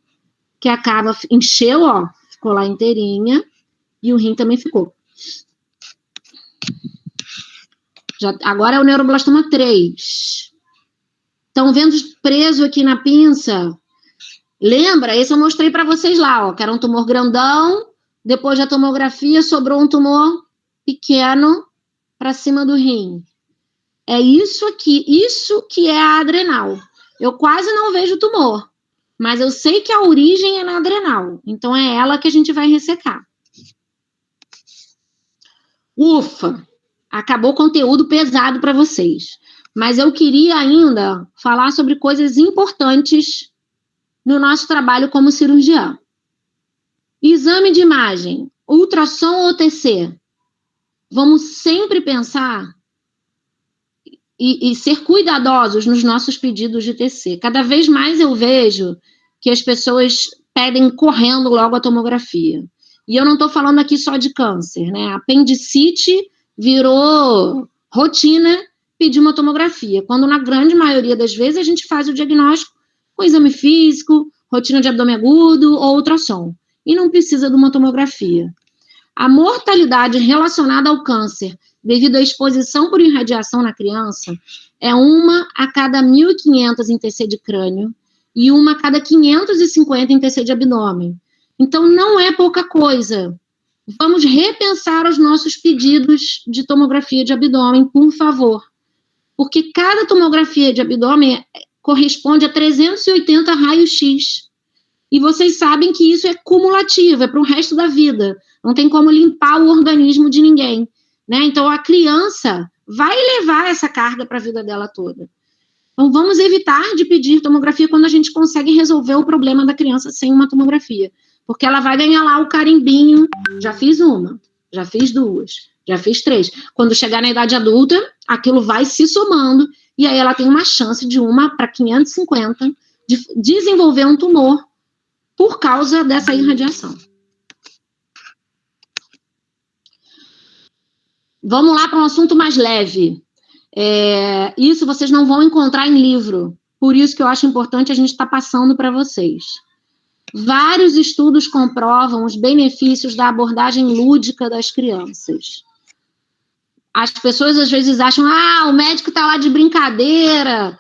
A: que acaba, encheu, ó, ficou lá inteirinha, e o rim também ficou. Agora é o neuroblastoma 3. Estão vendo preso aqui na pinça? Lembra? Esse eu mostrei para vocês lá, ó, que era um tumor grandão, depois da tomografia sobrou um tumor pequeno para cima do rim. É isso aqui, isso que é a adrenal. Eu quase não vejo tumor, mas eu sei que a origem é na adrenal, então é ela que a gente vai ressecar. Ufa! Acabou o conteúdo pesado para vocês, mas eu queria ainda falar sobre coisas importantes no nosso trabalho como cirurgião. Exame de imagem, ultrassom ou TC. Vamos sempre pensar e ser cuidadosos nos nossos pedidos de TC. Cada vez mais eu vejo que as pessoas pedem correndo logo a tomografia. E eu não estou falando aqui só de câncer, né? Apendicite virou rotina pedir uma tomografia, quando na grande maioria das vezes a gente faz o diagnóstico com exame físico, rotina de abdômen agudo ou ultrassom, e não precisa de uma tomografia. A mortalidade relacionada ao câncer devido à exposição por irradiação na criança é 1 a cada 1.500 em TC de crânio e 1 a cada 550 em TC de abdômen. Então, não é pouca coisa. vamos repensar os nossos pedidos de tomografia de abdômen, por favor. Porque cada tomografia de abdômen corresponde a 380 raios-x. E vocês sabem que isso é cumulativo, é para o resto da vida. Não tem como limpar o organismo de ninguém, né? Então, a criança vai levar essa carga para a vida dela toda. Então, vamos evitar de pedir tomografia quando a gente consegue resolver o problema da criança sem uma tomografia. Porque ela vai ganhar lá o carimbinho, já fiz uma, já fiz duas, já fiz 3. Quando chegar na idade adulta, aquilo vai se somando, e aí ela tem uma chance de 1 para 550 de desenvolver um tumor por causa dessa irradiação. Vamos lá para um assunto mais leve. Isso vocês não vão encontrar em livro, por isso que eu acho importante a gente estar passando para vocês. Vários estudos comprovam os benefícios da abordagem lúdica das crianças. As pessoas às vezes acham, o médico está lá de brincadeira,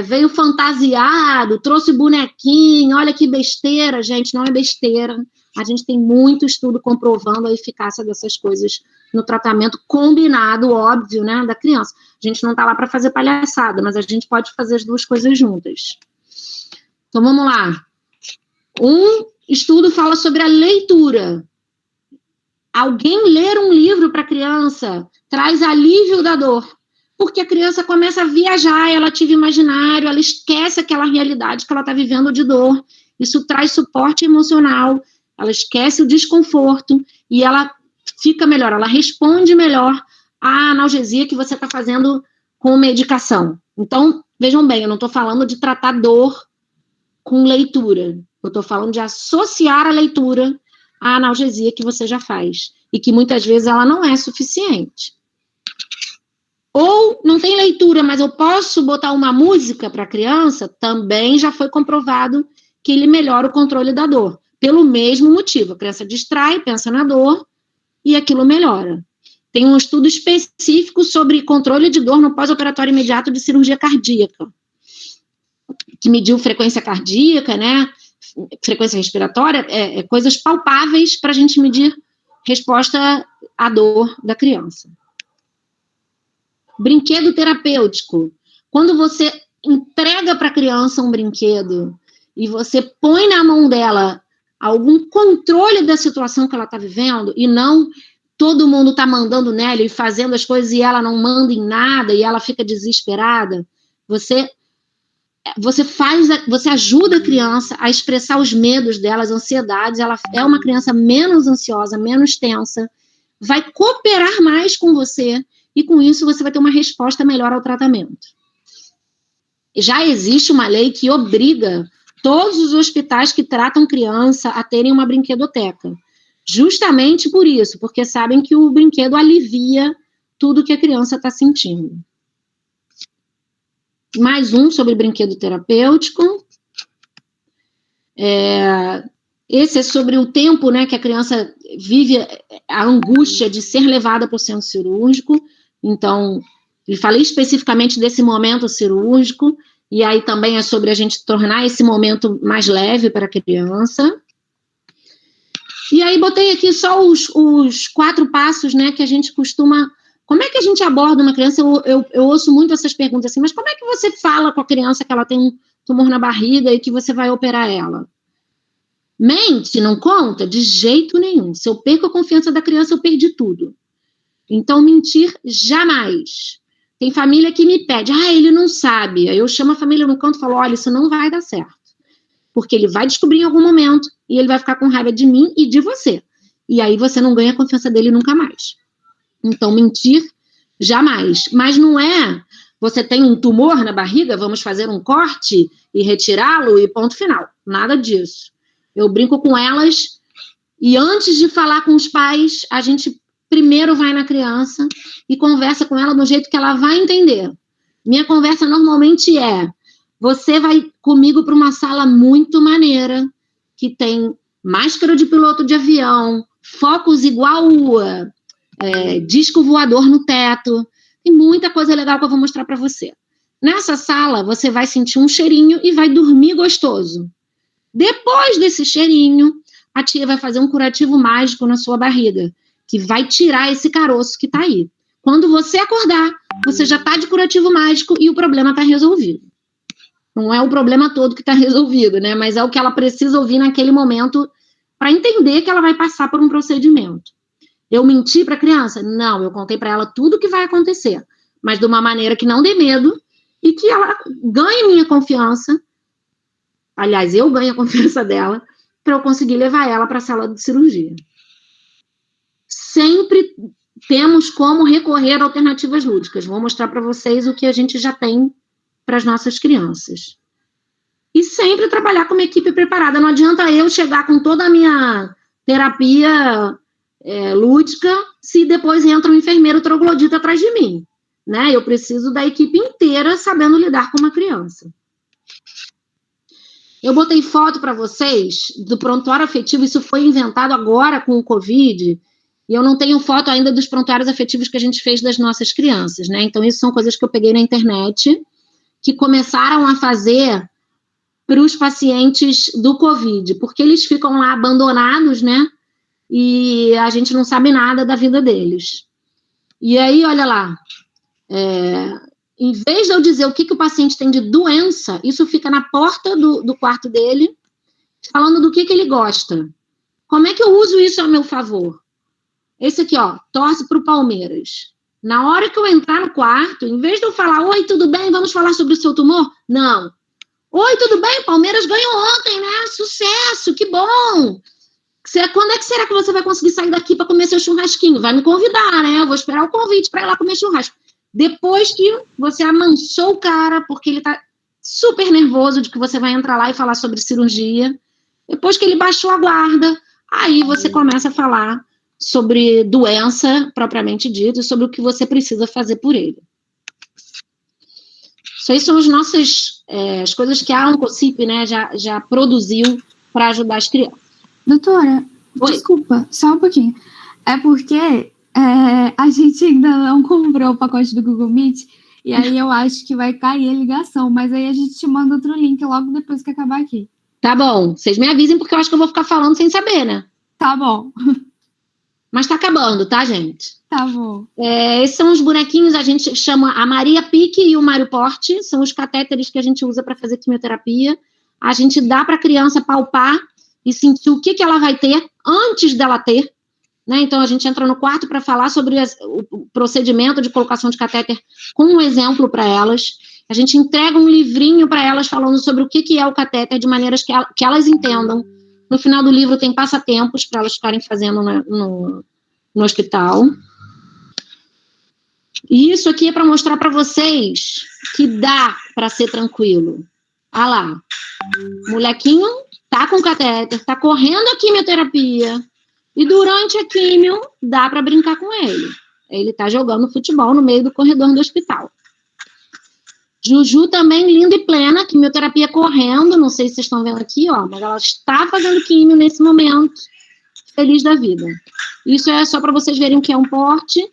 A: veio fantasiado, trouxe bonequinho, olha que besteira. Gente, não é besteira. A gente tem muito estudo comprovando a eficácia dessas coisas no tratamento combinado, óbvio, né, da criança. A gente não está lá para fazer palhaçada, mas a gente pode fazer as duas coisas juntas. Então, vamos lá. Um estudo fala sobre a leitura. Alguém ler um livro para a criança traz alívio da dor, porque a criança começa a viajar, ela ativa imaginário, ela esquece aquela realidade que ela está vivendo de dor. Isso traz suporte emocional, ela esquece o desconforto e ela fica melhor, ela responde melhor à analgesia que você está fazendo com medicação. Então, vejam bem, eu não estou falando de tratar dor com leitura. Eu estou falando de associar a leitura à analgesia que você já faz. E que muitas vezes ela não é suficiente. Ou não tem leitura, mas eu posso botar uma música para a criança, também já foi comprovado que ele melhora o controle da dor. Pelo mesmo motivo. A criança distrai, pensa na dor, e aquilo melhora. Tem um estudo específico sobre controle de dor no pós-operatório imediato de cirurgia cardíaca, que mediu frequência cardíaca, né? Frequência respiratória, coisas palpáveis para a gente medir resposta à dor da criança. Brinquedo terapêutico. Quando você entrega para a criança um brinquedo e você põe na mão dela algum controle da situação que ela está vivendo, e não todo mundo está mandando nela e fazendo as coisas e ela não manda em nada e ela fica desesperada, você ajuda a criança a expressar os medos dela, as ansiedades, ela é uma criança menos ansiosa, menos tensa, vai cooperar mais com você, e com isso você vai ter uma resposta melhor ao tratamento. Já existe uma lei que obriga todos os hospitais que tratam criança a terem uma brinquedoteca, justamente por isso, porque sabem que o brinquedo alivia tudo que a criança está sentindo. Mais um sobre brinquedo terapêutico. Esse é sobre o tempo, né, que a criança vive a angústia de ser levada para o centro cirúrgico. Então, eu falei especificamente desse momento cirúrgico, e aí também é sobre a gente tornar esse momento mais leve para a criança. E aí botei aqui só os 4 passos, né, que a gente costuma... Como é que a gente aborda uma criança? Eu ouço muito essas perguntas assim, mas como é que você fala com a criança que ela tem um tumor na barriga e que você vai operar ela? Mente, não conta? De jeito nenhum. Se eu perco a confiança da criança, eu perdi tudo. Então, mentir jamais. Tem família que me pede, ele não sabe. Aí eu chamo a família no canto e falo, olha, isso não vai dar certo. Porque ele vai descobrir em algum momento e ele vai ficar com raiva de mim e de você. E aí você não ganha a confiança dele nunca mais. Então, mentir, jamais. Mas não é, você tem um tumor na barriga, vamos fazer um corte e retirá-lo e ponto final. Nada disso. Eu brinco com elas e antes de falar com os pais, a gente primeiro vai na criança e conversa com ela do jeito que ela vai entender. Minha conversa normalmente é, você vai comigo para uma sala muito maneira, que tem máscara de piloto de avião, focos igual disco voador no teto, tem muita coisa legal que eu vou mostrar para você. Nessa sala, você vai sentir um cheirinho e vai dormir gostoso. Depois desse cheirinho, a tia vai fazer um curativo mágico na sua barriga, que vai tirar esse caroço que está aí. Quando você acordar, você já está de curativo mágico e o problema está resolvido. Não é o problema todo que está resolvido, né? Mas é o que ela precisa ouvir naquele momento para entender que ela vai passar por um procedimento. Eu menti para a criança? Não, eu contei para ela tudo o que vai acontecer, mas de uma maneira que não dê medo e que ela ganhe minha confiança. Aliás, eu ganho a confiança dela para eu conseguir levar ela para a sala de cirurgia. Sempre temos como recorrer a alternativas lúdicas. Vou mostrar para vocês o que a gente já tem para as nossas crianças. E sempre trabalhar com uma equipe preparada. Não adianta eu chegar com toda a minha terapia lúdica se depois entra um enfermeiro troglodita atrás de mim. Né? Eu preciso da equipe inteira sabendo lidar com uma criança. Eu botei foto para vocês do prontuário afetivo. Isso foi inventado agora com o Covid. E eu não tenho foto ainda dos prontuários afetivos que a gente fez das nossas crianças, né? Então, isso são coisas que eu peguei na internet, que começaram a fazer para os pacientes do Covid, porque eles ficam lá abandonados, né? E a gente não sabe nada da vida deles. E aí, olha lá, em vez de eu dizer o que o paciente tem de doença, isso fica na porta do quarto dele, falando do que ele gosta. Como é que eu uso isso a meu favor? Esse aqui, ó, torce para o Palmeiras. Na hora que eu entrar no quarto, em vez de eu falar, oi, tudo bem, vamos falar sobre o seu tumor? Não. Oi, tudo bem, Palmeiras ganhou ontem, né? Sucesso, que bom. Quando é que será que você vai conseguir sair daqui para comer seu churrasquinho? Vai me convidar, né? Eu vou esperar o convite para ir lá comer churrasco. Depois que você amansou o cara, porque ele tá super nervoso de que você vai entrar lá e falar sobre cirurgia, depois que ele baixou a guarda, aí você começa a falar sobre doença propriamente dita e sobre o que você precisa fazer por ele. Isso aí são as coisas que a Oncocip, né, já produziu para ajudar as crianças.
B: Doutora, oi. Desculpa, só um pouquinho. É porque a gente ainda não comprou o pacote do Google Meet e aí eu acho que vai cair a ligação, mas aí a gente te manda outro link logo depois que acabar aqui.
A: Tá bom, vocês me avisem porque eu acho que eu vou ficar falando sem saber, né?
B: Tá bom.
A: Mas tá acabando, tá, gente?
B: Tá bom.
A: Esses são os bonequinhos, a gente chama a Maria Pique e o Mário Porte, são os catéteres que a gente usa para fazer quimioterapia. A gente dá para a criança palpar e sentir o que ela vai ter antes dela ter, né? Então, a gente entra no quarto para falar sobre o procedimento de colocação de catéter com um exemplo para elas. A gente entrega um livrinho para elas falando sobre o que é o catéter, de maneiras que elas entendam. No final do livro tem passatempos para elas ficarem fazendo no hospital. E isso aqui é para mostrar para vocês que dá para ser tranquilo. Ah lá, molequinho tá com catéter, tá correndo a quimioterapia, e durante a quimio dá para brincar com ele. Ele tá jogando futebol no meio do corredor do hospital. Juju também linda e plena, quimioterapia correndo, não sei se vocês estão vendo aqui, ó, mas ela está fazendo quimio nesse momento, feliz da vida. Isso é só para vocês verem o que é um porte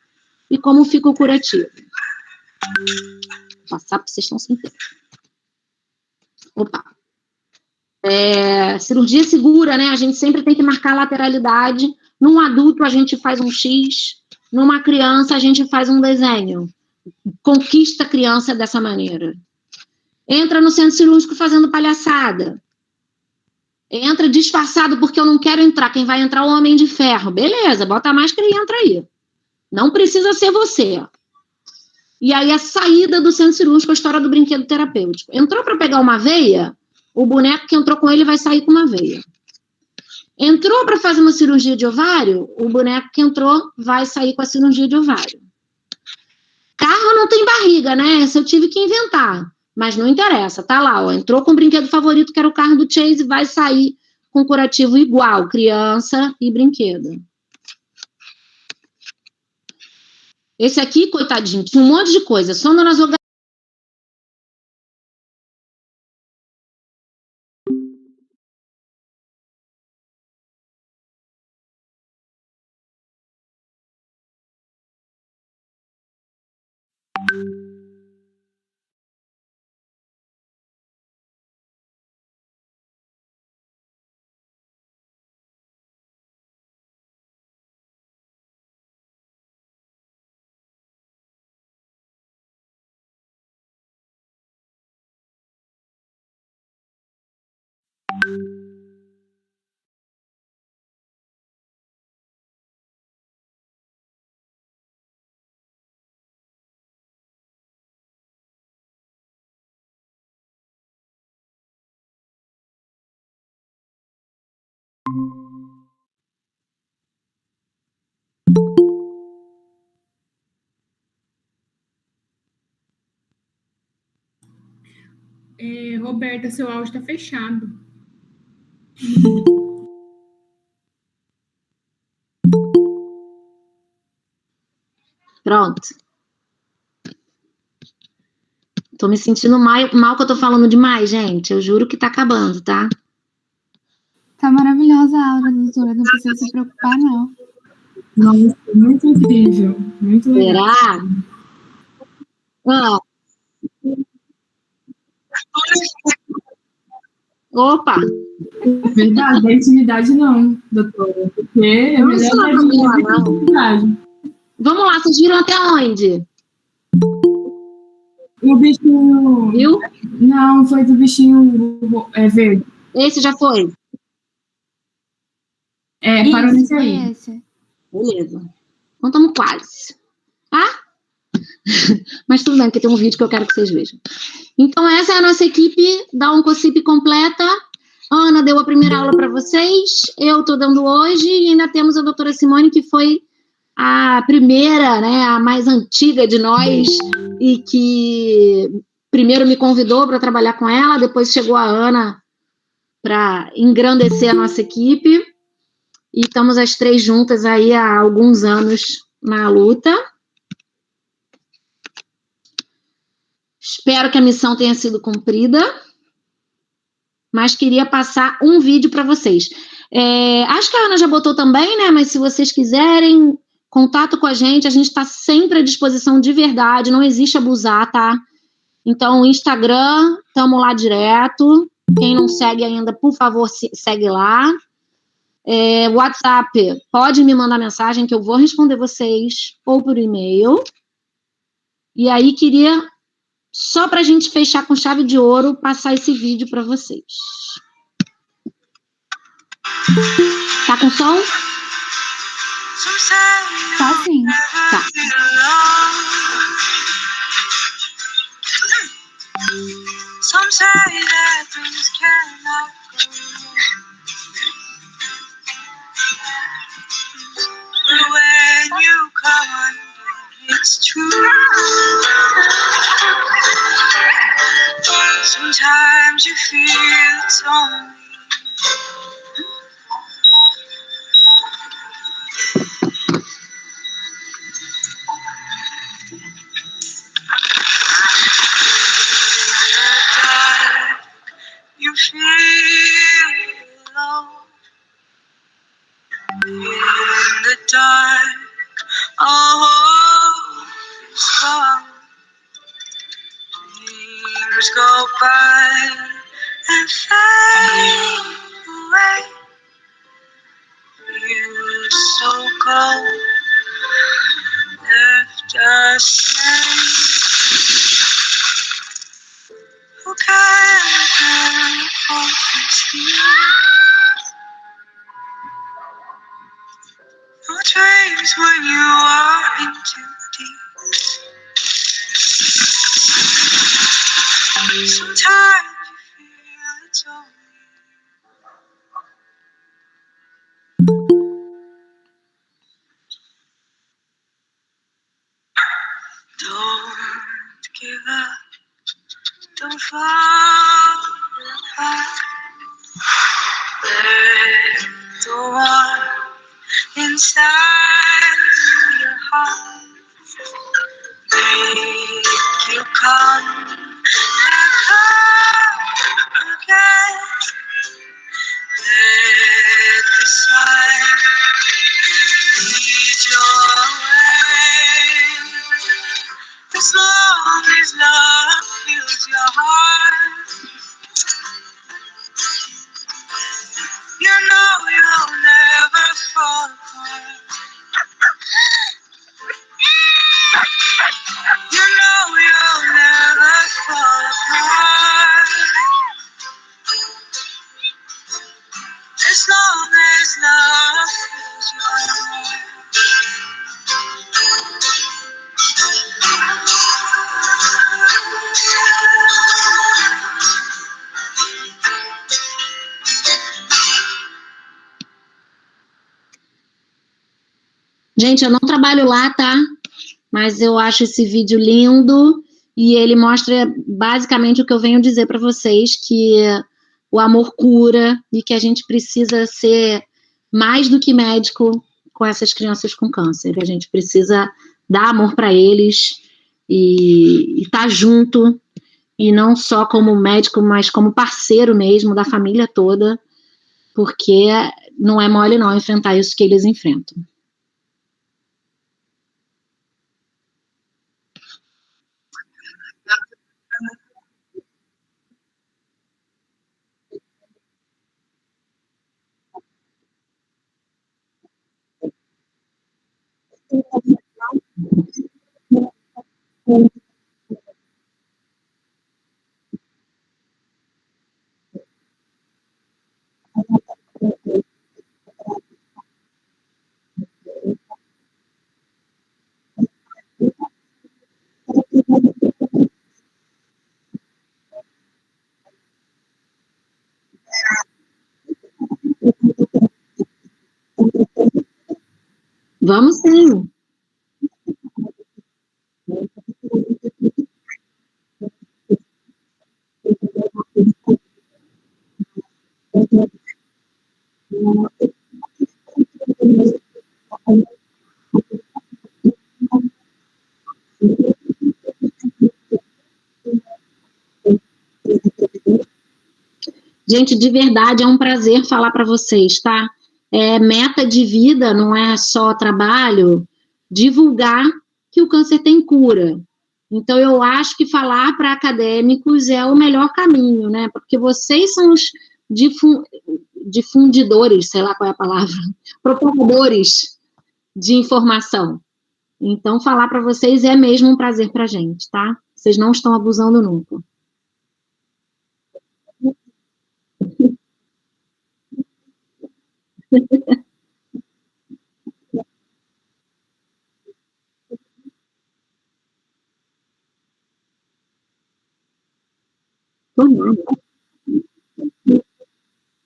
A: e como fica o curativo. Vou passar porque vocês estão sem tempo. Opa. Cirurgia segura, né? A gente sempre tem que marcar a lateralidade. Num adulto, a gente faz um X. Numa criança, a gente faz um desenho. Conquista a criança dessa maneira. Entra no centro cirúrgico fazendo palhaçada. Entra disfarçado porque eu não quero entrar. Quem vai entrar é o Homem de Ferro. Beleza, bota a máscara e entra aí. Não precisa ser você. E aí a saída do centro cirúrgico, a história do brinquedo terapêutico. Entrou para pegar uma veia, o boneco que entrou com ele vai sair com uma veia. Entrou para fazer uma cirurgia de ovário, o boneco que entrou vai sair com a cirurgia de ovário. Carro não tem barriga, né? Essa eu tive que inventar. Mas não interessa, tá lá, ó. Entrou com o brinquedo favorito, que era o carro do Chase, vai sair com curativo igual, criança e brinquedo. Esse aqui, coitadinho, tinha um monte de coisa, só nas
C: Roberta, seu áudio está fechado.
A: Pronto. Tô me sentindo mal que eu tô falando demais, gente. Eu juro que tá acabando, tá?
B: Tá maravilhosa a aula, doutora. Não precisa se preocupar, não.
C: Nossa, muito incrível. Muito legal.
A: Será? Ah. Opa!
C: Verdade, da intimidade não, doutora. Porque é melhor da intimidade.
A: Vamos lá, vocês viram até onde?
C: O bichinho...
A: Viu?
C: Não, foi do bichinho verde.
A: Esse já foi?
C: Parou nesse aí.
B: Esse.
A: Beleza. Então estamos quase. Tá? Mas tudo bem, porque tem um vídeo que eu quero que vocês vejam. Então essa é a nossa equipe da Oncocip completa. Ana deu a primeira aula para vocês, eu estou dando hoje, e ainda temos a doutora Simone, que foi a primeira, né, a mais antiga de nós, e que primeiro me convidou para trabalhar com ela, depois chegou a Ana para engrandecer a nossa equipe, e estamos as três juntas aí há alguns anos na luta. Espero que a missão tenha sido cumprida, mas queria passar um vídeo para vocês. Acho que a Ana já botou também, né? Mas se vocês quiserem, contato com a gente está sempre à disposição de verdade, não existe abusar, tá? Então, Instagram, estamos lá direto. Quem não segue ainda, por favor, segue lá. WhatsApp, pode me mandar mensagem que eu vou responder vocês, ou por e-mail. E aí, queria, só para a gente fechar com chave de ouro, passar esse vídeo para vocês. Tá com som?
B: Tá sim.
A: Tá. Some say that things cannot go wrong. But when you come on, it's true. Sometimes you feel it's only you feel alone in the dark. All hope is gone. Years go by and fade away. You so cold, left us same. Who can focus here? No dreams when you are in too deep. Sometimes you feel it's only don't give up, don't fall apart. Let the one inside your heart make you come again. Let the sun lead your way. As long as love fills your heart, you know you'll never fall apart. Gente, eu não trabalho lá, tá? Mas eu acho esse vídeo lindo e ele mostra basicamente o que eu venho dizer para vocês, que o amor cura e que a gente precisa ser mais do que médico com essas crianças com câncer. A gente precisa dar amor para eles e estar junto, e não só como médico, mas como parceiro mesmo da família toda, porque não é mole não enfrentar isso que eles enfrentam. Vamos sim. Gente, de verdade, é um prazer falar para vocês, tá? Meta de vida não é só trabalho, divulgar que o câncer tem cura. Então, eu acho que falar para acadêmicos é o melhor caminho, né? Porque vocês são os difundidores, sei lá qual é a palavra, propagadores de informação. Então, falar para vocês é mesmo um prazer para a gente, tá? Vocês não estão abusando nunca.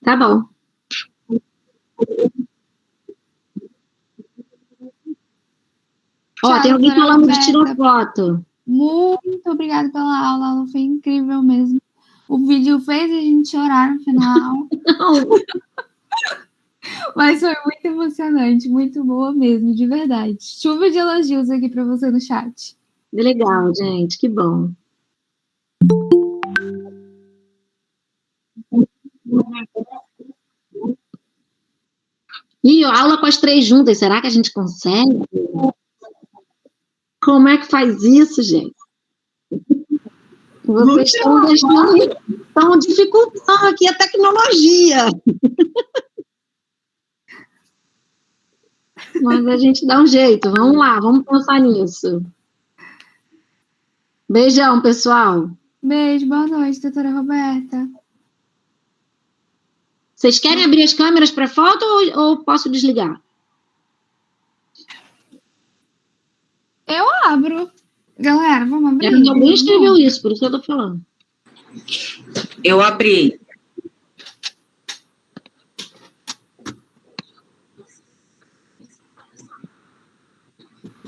A: Tá bom. Ó, tem alguém falando de tirar foto.
B: Muito obrigada pela aula, a aula foi incrível mesmo. O vídeo fez a gente chorar no final. Mas foi muito emocionante, muito boa mesmo, de verdade. Chuva de elogios aqui para você no chat.
A: Legal, gente, que bom. Ih, aula com as 3 juntas, será que a gente consegue? Como é que faz isso, gente? Vocês estão dificultando aqui a tecnologia. Mas a gente dá um jeito, vamos lá, vamos pensar nisso. Beijão, pessoal.
B: Beijo, boa noite, doutora Roberta.
A: Vocês querem abrir as câmeras para foto ou posso desligar?
B: Eu abro. Galera, vamos abrir?
A: Alguém escreveu isso, por isso que eu tô falando.
D: Eu abri.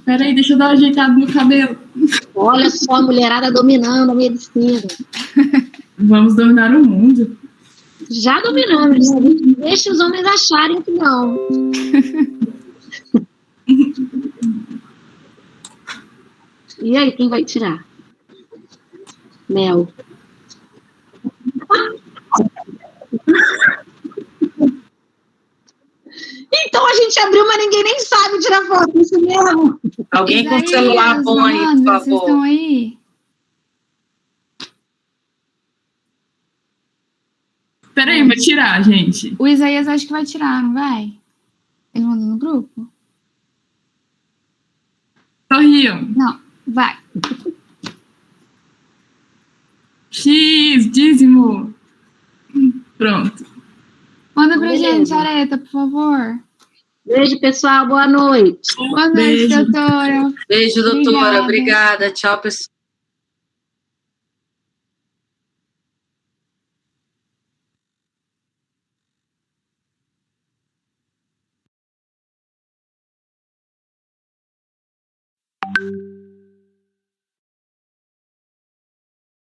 C: Peraí, deixa eu dar uma ajeitada no cabelo.
A: Olha só a mulherada dominando a medicina.
C: Vamos dominar o mundo.
A: Já dominamos, né? Deixa os homens acharem que não. E aí, quem vai tirar? Mel. Então a gente abriu, mas ninguém nem sabe tirar foto, isso mesmo.
D: Alguém com celular bom aí, por favor.
B: Vocês estão aí?
C: Peraí, vou tirar, gente.
B: O Isaías acho que vai tirar, não vai? Ele mandou no grupo?
C: Sorriam.
B: Não, vai.
C: X, dízimo. Pronto.
B: Manda pra
A: Beleza.
B: gente, Areta, por favor.
A: Beijo, pessoal. Boa noite.
B: Boa noite,
C: Beijo.
B: doutora.
D: Beijo, doutora.
B: Obrigada.
D: Obrigada. Tchau, pessoal.